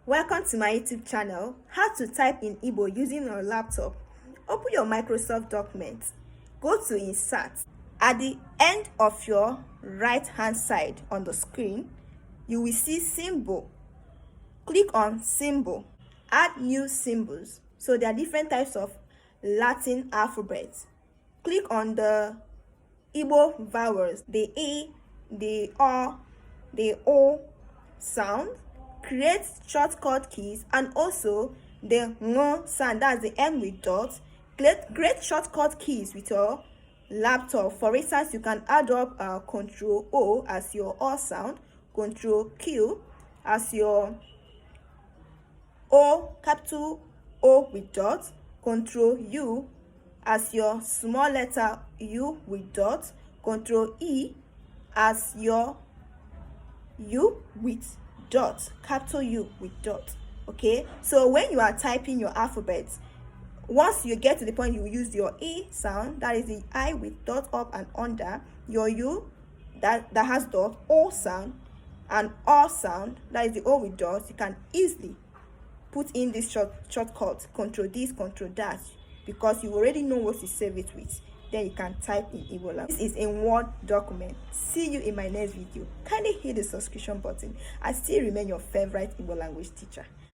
Welcome to my YouTube channel, How to Type in Igbo Using Your Laptop. Open your Microsoft document. Go to Insert. At the end of your right hand side on the screen, you will see symbol. Click on symbol. Add new symbols. So there are different types of Latin alphabets. Click on the Igbo vowels, the A, the O, the O sound. Create shortcut keys and also the ng sound, that's the M with dot. Create shortcut keys with your laptop. For instance, you can add up Control O as your O sound, Control Q as your O, capital O with dot, Control U as your small letter U with dot, Control E as your U with dot, capital U with dot. Okay, so when you are typing your alphabet, once you get to the point you use your E sound, that is the I with dot up and under, your U that has dot, O sound, and O sound, that is the O with dot. You can easily put in this shortcut, control this, control that, because you already know what to save it with. Then you can type in Igbo language. This is a Word document. See you in my next video. Kindly hit the subscription button. I still remain your favorite Igbo language teacher.